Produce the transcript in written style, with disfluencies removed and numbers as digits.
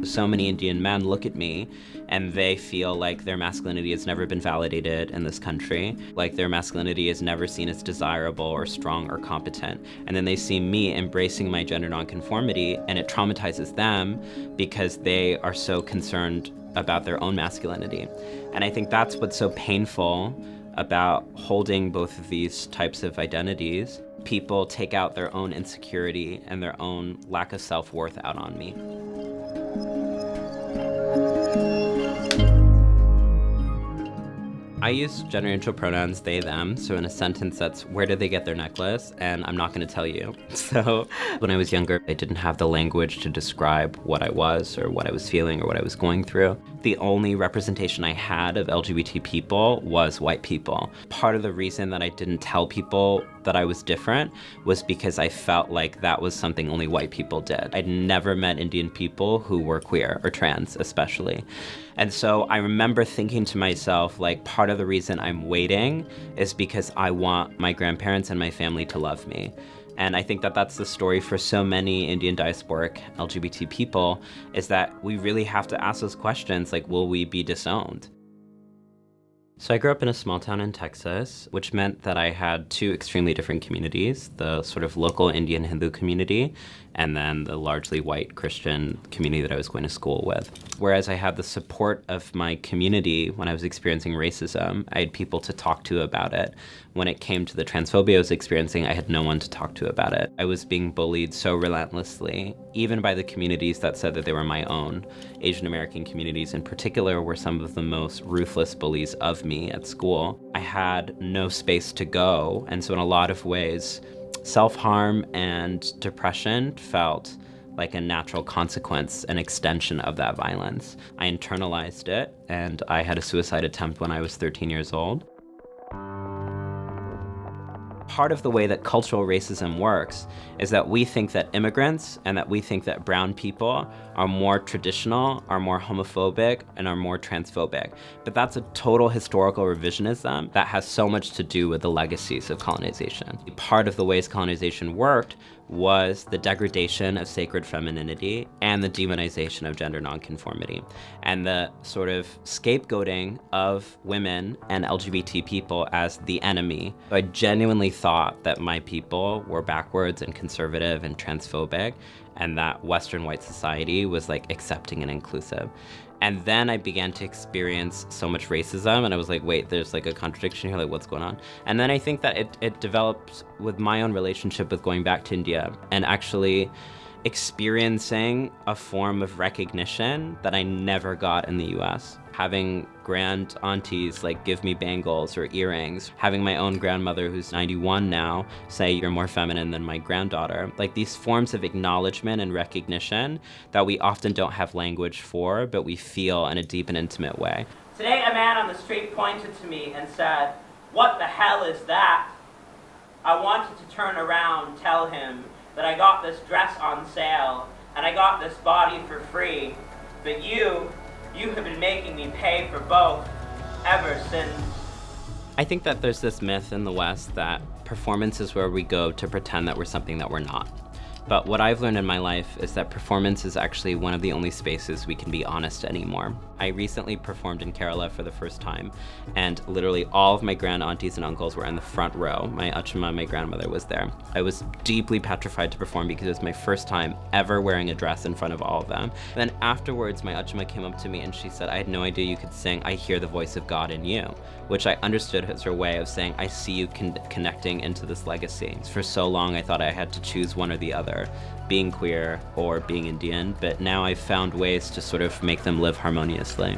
So many Indian men look at me and they feel like their masculinity has never been validated in this country, like their masculinity is never seen as desirable or strong or competent. And then they see me embracing my gender nonconformity and it traumatizes them because they are so concerned about their own masculinity. And I think that's what's so painful about holding both of these types of identities. People take out their own insecurity and their own lack of self-worth out on me. I use gender-neutral pronouns, they, them, so in a sentence that's, where did they get their necklace? And I'm not gonna tell you. So when I was younger, I didn't have the language to describe what I was or what I was feeling or what I was going through. The only representation I had of LGBT people was white people. Part of the reason that I didn't tell people that I was different was because I felt like that was something only white people did. I'd never met Indian people who were queer or trans, especially. And so I remember thinking to myself, like, part of the reason I'm waiting is because I want my grandparents and my family to love me. And I think that that's the story for so many Indian diasporic LGBT people, is that we really have to ask those questions, like, will we be disowned? So I grew up in a small town in Texas, which meant that I had two extremely different communities, the sort of local Indian Hindu community, and then the largely white Christian community that I was going to school with. Whereas I had the support of my community when I was experiencing racism, I had people to talk to about it. When it came to the transphobia I was experiencing, I had no one to talk to about it. I was being bullied so relentlessly, even by the communities that said that they were my own. Asian American communities in particular were some of the most ruthless bullies of me at school. I had no space to go, and so in a lot of ways, self-harm and depression felt like a natural consequence, an extension of that violence. I internalized it, and I had a suicide attempt when I was 13 years old. Part of the way that cultural racism works is that we think that immigrants and that we think that brown people are more traditional, are more homophobic, and are more transphobic. But that's a total historical revisionism that has so much to do with the legacies of colonization. Part of the ways colonization worked was the degradation of sacred femininity and the demonization of gender nonconformity, and the sort of scapegoating of women and LGBT people as the enemy. I genuinely thought that my people were backwards and conservative and transphobic, and that Western white society was like accepting and inclusive. And then I began to experience so much racism, and I was like, wait, there's like a contradiction here, like what's going on? And then I think that it developed with my own relationship with going back to India and actually experiencing a form of recognition that I never got in the US. Having grand aunties like give me bangles or earrings, having my own grandmother who's 91 now say you're more feminine than my granddaughter. Like these forms of acknowledgement and recognition that we often don't have language for, but we feel in a deep and intimate way. Today a man on the street pointed to me and said, "What the hell is that?" I wanted to turn around, tell him that I got this dress on sale and I got this body for free, but you have been making me pay for both ever since. I think that there's this myth in the West that performance is where we go to pretend that we're something that we're not. But what I've learned in my life is that performance is actually one of the only spaces we can be honest anymore. I recently performed in Kerala for the first time, and literally all of my grand aunties and uncles were in the front row. My Achumma, my grandmother, was there. I was deeply petrified to perform because it was my first time ever wearing a dress in front of all of them. Then afterwards, my Achumma came up to me and she said, "I had no idea you could sing 'I Hear the Voice of God in You,'" which I understood as her way of saying, I see you connecting into this legacy. For so long, I thought I had to choose one or the other, being queer or being Indian, but now I've found ways to sort of make them live harmoniously.